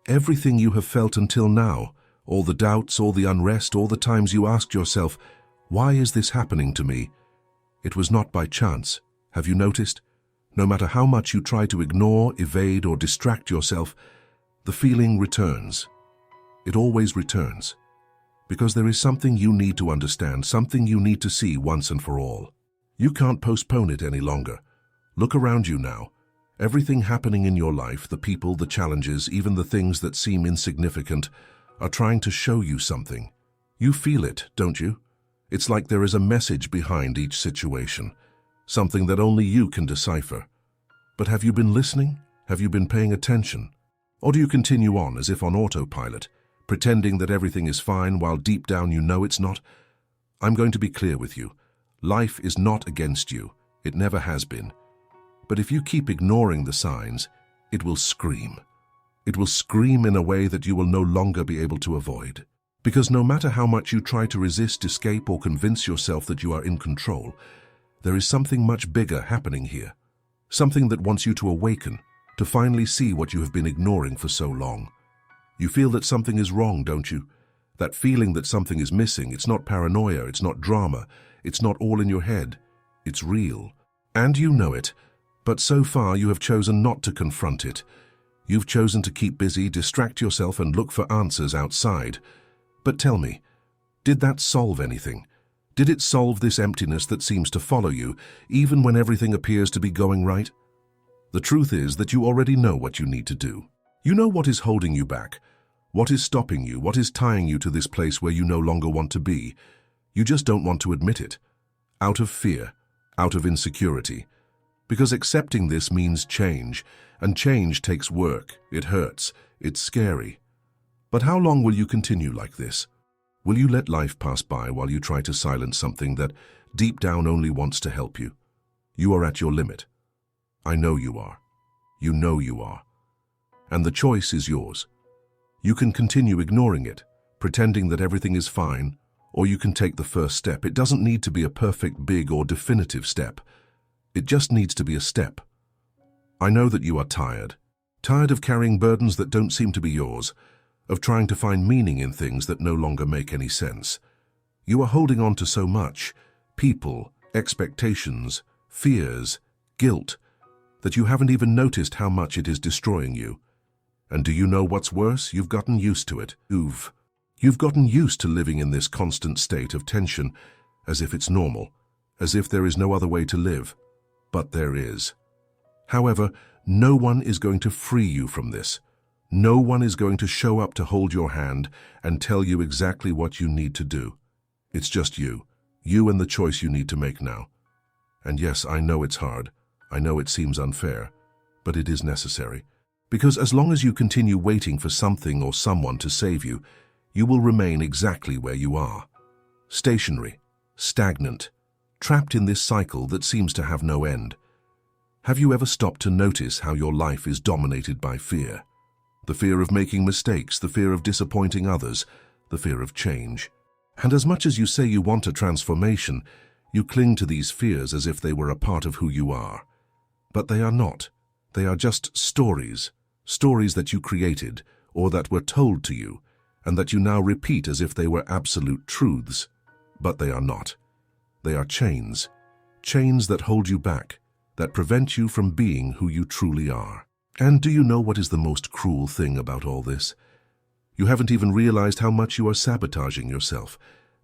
Everything you have felt until now, all the doubts, all the unrest, all the times you asked yourself, why is this happening to me? It was not by chance. Have you noticed? No matter how much you try to ignore, evade, or distract yourself, the feeling returns. It always returns. Because there is something you need to understand, something you need to see once and for all. You can't postpone it any longer. Look around you now. Everything happening in your life, the people, the challenges, even the things that seem insignificant, are trying to show you something. You feel it, don't you? It's like there is a message behind each situation, something that only you can decipher. But have you been listening? Have you been paying attention? Or do you continue on as if on autopilot, pretending that everything is fine while deep down you know it's not? I'm going to be clear with you. Life is not against you. It never has been. But if you keep ignoring the signs, it will scream. It will scream in a way that you will no longer be able to avoid. Because no matter how much you try to resist, escape, or convince yourself that you are in control, there is something much bigger happening here. Something that wants you to awaken, to finally see what you have been ignoring for so long. You feel that something is wrong, don't you? That feeling that something is missing. It's not paranoia, it's not drama, it's not all in your head. It's real. And you know it. But so far you have chosen not to confront it. You've chosen to keep busy, distract yourself, and look for answers outside. But tell me, did that solve anything? Did it solve this emptiness that seems to follow you, even when everything appears to be going right? The truth is that you already know what you need to do. You know what is holding you back, what is stopping you, what is tying you to this place where you no longer want to be. You just don't want to admit it. Out of fear, out of insecurity. Because accepting this means change, and change takes work, it hurts, it's scary. But how long will you continue like this? Will you let life pass by while you try to silence something that deep down only wants to help you? You are at your limit. I know you are. You know you are. And the choice is yours. You can continue ignoring it, pretending that everything is fine, or you can take the first step. It doesn't need to be a perfect, big, or definitive step. It just needs to be a step. I know that you are tired. Tired of carrying burdens that don't seem to be yours, of trying to find meaning in things that no longer make any sense. You are holding on to so much, people, expectations, fears, guilt, that you haven't even noticed how much it is destroying you. And do you know what's worse? You've gotten used to it. You've gotten used to living in this constant state of tension, as if it's normal, as if there is no other way to live. But there is. However, no one is going to free you from this. No one is going to show up to hold your hand and tell you exactly what you need to do. It's just you and the choice you need to make now. And yes, I know it's hard. I know it seems unfair, but it is necessary. Because as long as you continue waiting for something or someone to save you, you will remain exactly where you are. Stationary, stagnant, trapped in this cycle that seems to have no end. Have you ever stopped to notice how your life is dominated by fear? The fear of making mistakes, the fear of disappointing others, the fear of change. And as much as you say you want a transformation, you cling to these fears as if they were a part of who you are. But they are not. They are just stories that you created or that were told to you, and that you now repeat as if they were absolute truths. But they are not. They are chains that hold you back, that prevent you from being who you truly are. And do you know what is the most cruel thing about all this? You haven't even realized how much you are sabotaging yourself,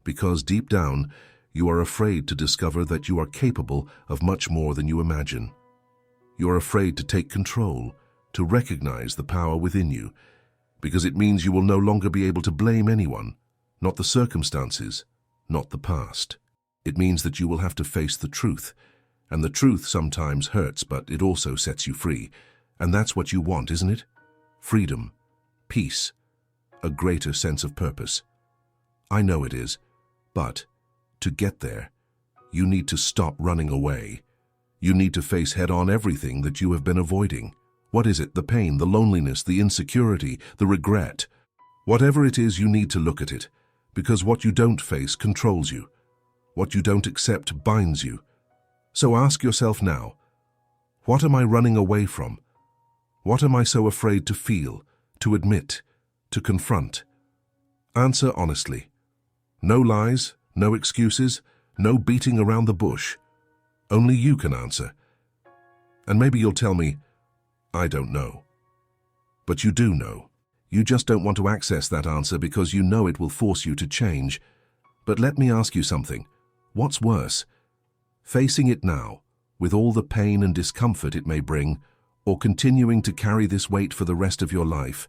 because deep down, you are afraid to discover that you are capable of much more than you imagine. You are afraid to take control, to recognize the power within you, because it means you will no longer be able to blame anyone, not the circumstances, not the past. It means that you will have to face the truth, and the truth sometimes hurts, but it also sets you free. And that's what you want, isn't it? Freedom, peace, a greater sense of purpose. I know it is, but to get there, you need to stop running away. You need to face head-on everything that you have been avoiding. What is it? The pain, the loneliness, the insecurity, the regret. Whatever it is, you need to look at it, because what you don't face controls you. What you don't accept binds you. So ask yourself now, what am I running away from? What am I so afraid to feel, to admit, to confront. Answer honestly. No lies, no excuses, no beating around the bush. Only you can answer. And maybe you'll tell me, I don't know. But you do know. You just don't want to access that answer because you know it will force you to change. But let me ask you something. What's worse? Facing it now, with all the pain and discomfort it may bring, or continuing to carry this weight for the rest of your life?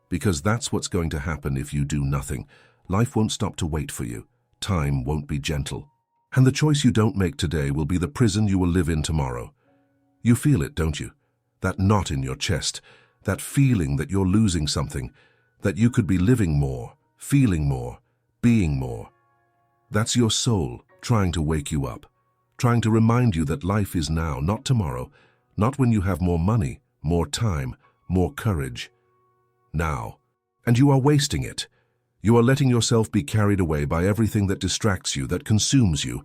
Because that's what's going to happen if you do nothing. Life won't stop to wait for you. Time won't be gentle. And the choice you don't make today will be the prison you will live in tomorrow. You feel it, don't you? That knot in your chest, that feeling that you're losing something, that you could be living more, feeling more, being more. That's your soul trying to wake you up, trying to remind you that life is now, not tomorrow, not when you have more money, more time, more courage. Now. And you are wasting it. You are letting yourself be carried away by everything that distracts you, that consumes you,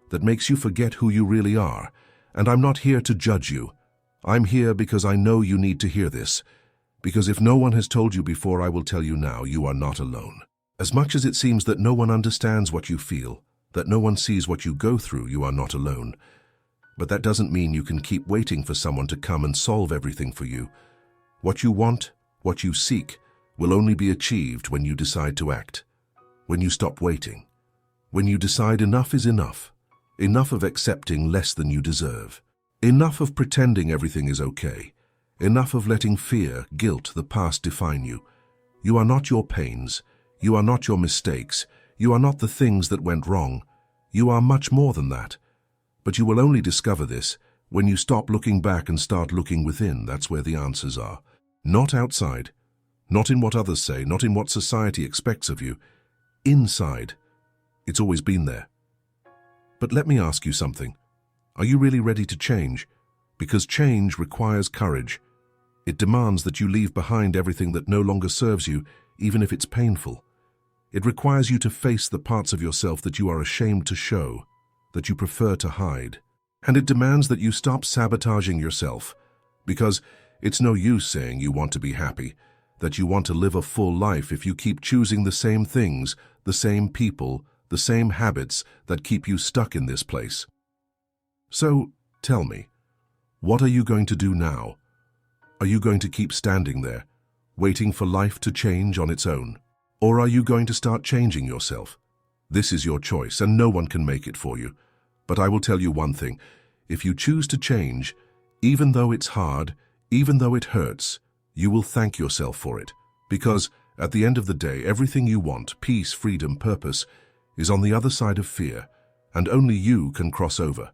that makes you forget who you really are. And I'm not here to judge you. I'm here because I know you need to hear this. Because if no one has told you before, I will tell you now, you are not alone. As much as it seems that no one understands what you feel, that no one sees what you go through, you are not alone. But that doesn't mean you can keep waiting for someone to come and solve everything for you. What you want, what you seek, will only be achieved when you decide to act, when you stop waiting, when you decide enough is enough, enough of accepting less than you deserve, enough of pretending everything is okay, enough of letting fear, guilt, the past define you. You are not your pains, you are not your mistakes, you are not the things that went wrong. You are much more than that. But you will only discover this when you stop looking back and start looking within. That's where the answers are. Not outside. Not in what others say, not in what society expects of you. Inside. It's always been there. But let me ask you something. Are you really ready to change? Because change requires courage. It demands that you leave behind everything that no longer serves you, even if it's painful. It requires you to face the parts of yourself that you are ashamed to show, that you prefer to hide. And it demands that you stop sabotaging yourself, because it's no use saying you want to be happy, that you want to live a full life if you keep choosing the same things, the same people, the same habits that keep you stuck in this place. So, tell me, what are you going to do now? Are you going to keep standing there, waiting for life to change on its own? Or are you going to start changing yourself? This is your choice, and no one can make it for you. But I will tell you one thing. If you choose to change, even though it's hard, even though it hurts, you will thank yourself for it. Because, at the end of the day, everything you want, peace, freedom, purpose, is on the other side of fear, and only you can cross over.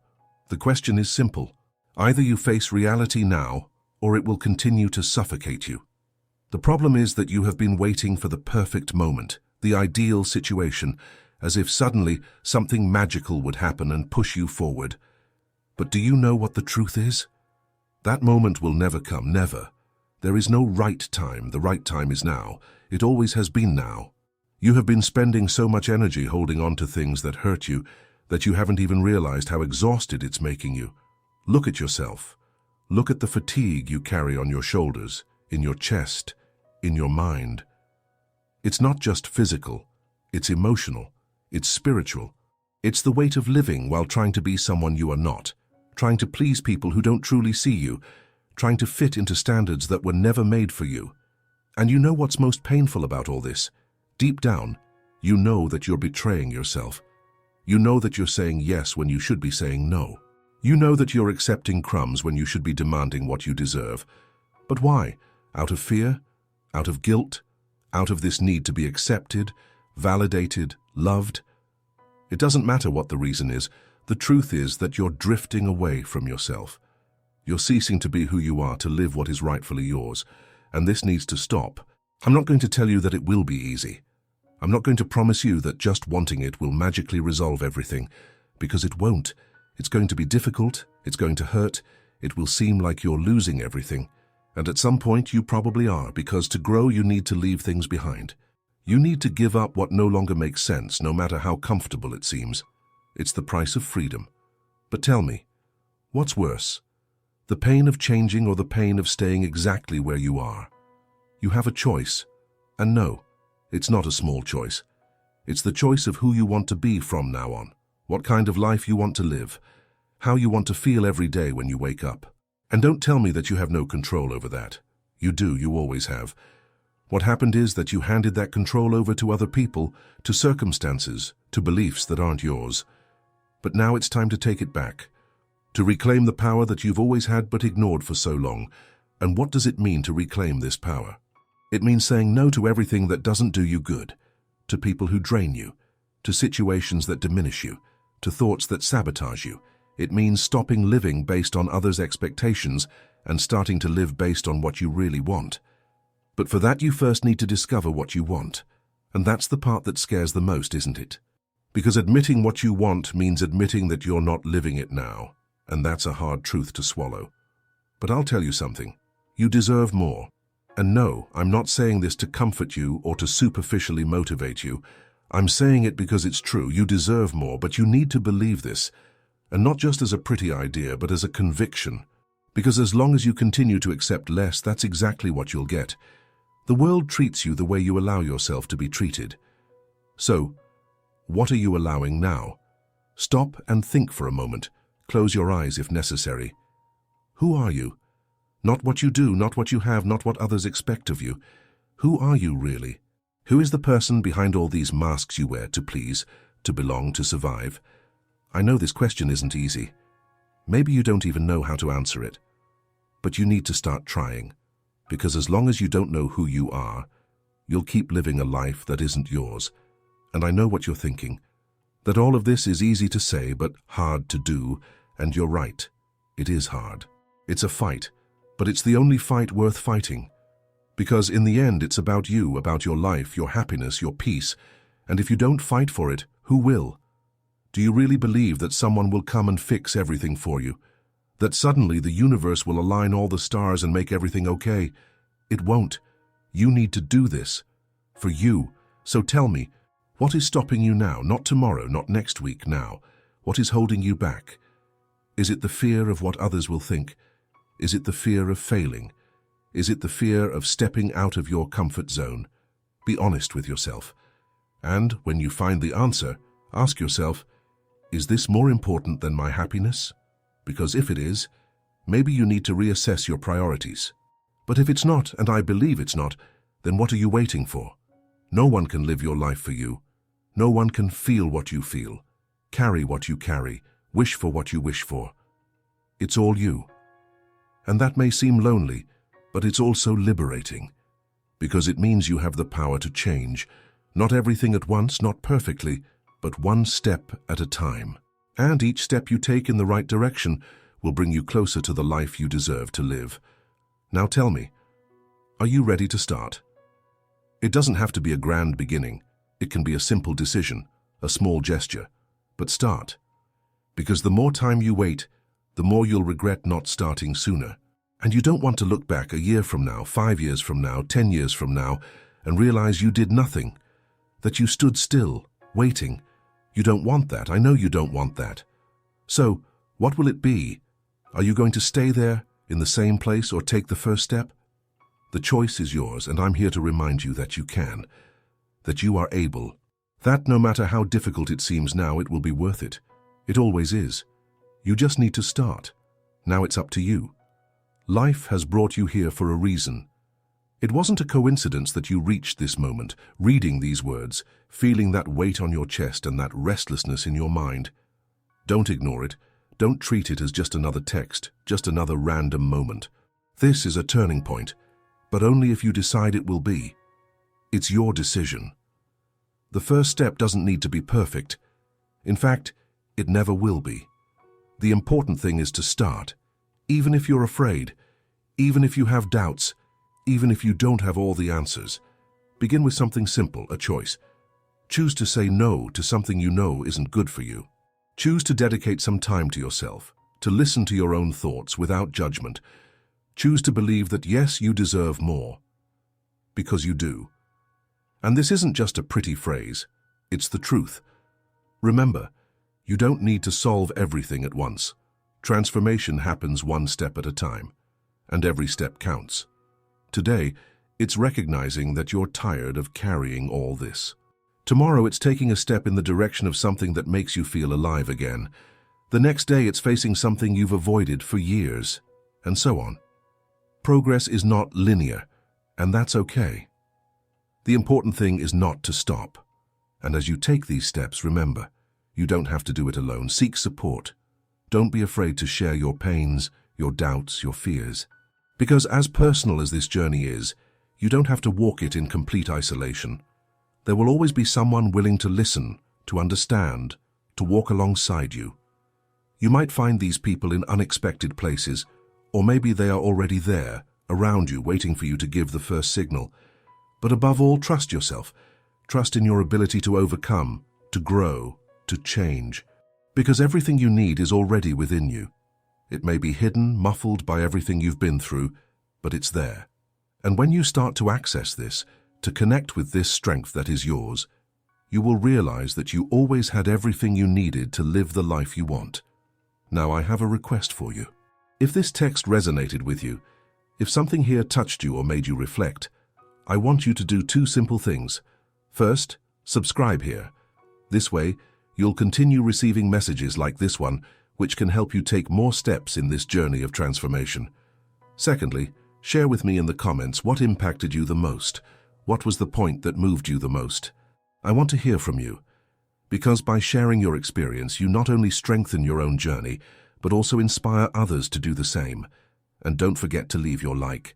The question is simple. Either you face reality now, or it will continue to suffocate you. The problem is that you have been waiting for the perfect moment, the ideal situation, as if suddenly something magical would happen and push you forward. But do you know what the truth is? That moment will never come, never. There is no right time. The right time is now. It always has been now. You have been spending so much energy holding on to things that hurt you that you haven't even realized how exhausted it's making you. Look at yourself. Look at the fatigue you carry on your shoulders, in your chest, in your mind. It's not just physical. It's emotional. It's spiritual. It's the weight of living while trying to be someone you are not, trying to please people who don't truly see you, trying to fit into standards that were never made for you. And you know what's most painful about all this? Deep down, you know that you're betraying yourself. You know that you're saying yes when you should be saying no. You know that you're accepting crumbs when you should be demanding what you deserve. But why? Out of fear? Out of guilt? Out of this need to be accepted, validated, loved? It doesn't matter what the reason is. The truth is that you're drifting away from yourself. You're ceasing to be who you are to live what is rightfully yours. And this needs to stop. I'm not going to tell you that it will be easy. I'm not going to promise you that just wanting it will magically resolve everything, because it won't. It's going to be difficult, it's going to hurt, it will seem like you're losing everything. And at some point you probably are, because to grow you need to leave things behind. You need to give up what no longer makes sense, no matter how comfortable it seems. It's the price of freedom. But tell me, what's worse? The pain of changing or the pain of staying exactly where you are? You have a choice. And no, it's not a small choice. It's the choice of who you want to be from now on, what kind of life you want to live, how you want to feel every day when you wake up. And don't tell me that you have no control over that. You do, you always have. What happened is that you handed that control over to other people, to circumstances, to beliefs that aren't yours. But now it's time to take it back, to reclaim the power that you've always had but ignored for so long. And what does it mean to reclaim this power? It means saying no to everything that doesn't do you good, to people who drain you, to situations that diminish you, to thoughts that sabotage you. It means stopping living based on others' expectations and starting to live based on what you really want. But for that, you first need to discover what you want. And that's the part that scares the most, isn't it? Because admitting what you want means admitting that you're not living it now. And that's a hard truth to swallow. But I'll tell you something. You deserve more. And no, I'm not saying this to comfort you or to superficially motivate you. I'm saying it because it's true. You deserve more, but you need to believe this. And not just as a pretty idea, but as a conviction. Because as long as you continue to accept less, that's exactly what you'll get. The world treats you the way you allow yourself to be treated. So, what are you allowing now? Stop and think for a moment. Close your eyes if necessary. Who are you? Not what you do, not what you have, not what others expect of you. Who are you really? Who is the person behind all these masks you wear to please, to belong, to survive? I know this question isn't easy. Maybe you don't even know how to answer it. But you need to start trying. Because as long as you don't know who you are, you'll keep living a life that isn't yours. And I know what you're thinking. That all of this is easy to say, but hard to do. And you're right. It is hard. It's a fight. But it's the only fight worth fighting. Because in the end, it's about you, about your life, your happiness, your peace. And if you don't fight for it, who will? Do you really believe that someone will come and fix everything for you? That suddenly the universe will align all the stars and make everything okay? It won't. You need to do this. For you. So tell me, what is stopping you now? Not tomorrow, not next week, now. What is holding you back? Is it the fear of what others will think? Is it the fear of failing? Is it the fear of stepping out of your comfort zone? Be honest with yourself. And when you find the answer, ask yourself, is this more important than my happiness? Because if it is, maybe you need to reassess your priorities. But if it's not, and I believe it's not, then what are you waiting for? No one can live your life for you. No one can feel what you feel, carry what you carry, wish for what you wish for. It's all you. And that may seem lonely, but it's also liberating. Because it means you have the power to change. Not everything at once, not perfectly, but one step at a time. And each step you take in the right direction will bring you closer to the life you deserve to live. Now tell me, are you ready to start? It doesn't have to be a grand beginning. It can be a simple decision, a small gesture. But start. Because the more time you wait, the more you'll regret not starting sooner. And you don't want to look back a year from now, 5 years from now, 10 years from now, and realize you did nothing, that you stood still, waiting. You don't want that. I know you don't want that. So, what will it be? Are you going to stay there, in the same place, or take the first step? The choice is yours, and I'm here to remind you that you can, that you are able, that no matter how difficult it seems now, it will be worth it. It always is. You just need to start. Now it's up to you. Life has brought you here for a reason. It wasn't a coincidence that you reached this moment, reading these words, feeling that weight on your chest and that restlessness in your mind. Don't ignore it. Don't treat it as just another text, just another random moment. This is a turning point, but only if you decide it will be. It's your decision. The first step doesn't need to be perfect. In fact, it never will be. The important thing is to start, even if you're afraid, even if you have doubts, even if you don't have all the answers. Begin with something simple, a choice. Choose to say no to something you know isn't good for you. Choose to dedicate some time to yourself, to listen to your own thoughts without judgment. Choose to believe that yes, you deserve more. Because you do. And this isn't just a pretty phrase, it's the truth. Remember, you don't need to solve everything at once. Transformation happens one step at a time, and every step counts. Today, It's recognizing that you're tired of carrying all this. Tomorrow it's taking a step in the direction of something that makes you feel alive again. The next day it's facing something you've avoided for years, and so on. Progress is not linear, and that's okay. The important thing is not to stop. And as you take these steps, remember, you don't have to do it alone. Seek support. Don't be afraid to share your pains, your doubts, your fears. Because as personal as this journey is, you don't have to walk it in complete isolation. There will always be someone willing to listen, to understand, to walk alongside you. You might find these people in unexpected places, or maybe they are already there, around you, waiting for you to give the first signal. But above all, trust yourself. Trust in your ability to overcome, to grow, to change. Because everything you need is already within you. It may be hidden, muffled by everything you've been through, but it's there. And when you start to access this, to connect with this strength that is yours, you will realize that you always had everything you needed to live the life you want. Now I have a request for you. If this text resonated with you, if something here touched you or made you reflect, I want you to do two simple things. First, subscribe here. This way, you'll continue receiving messages like this one, which can help you take more steps in this journey of transformation. Secondly, share with me in the comments what impacted you the most. What was the point that moved you the most? I want to hear from you, because by sharing your experience, you not only strengthen your own journey, but also inspire others to do the same. And don't forget to leave your like.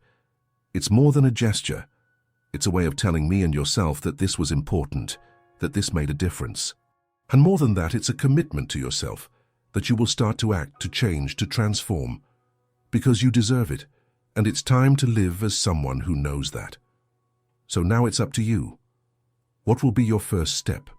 It's more than a gesture. It's a way of telling me and yourself that this was important, that this made a difference. And more than that, it's a commitment to yourself, that you will start to act, to change, to transform, because you deserve it, and it's time to live as someone who knows that. So now it's up to you. What will be your first step?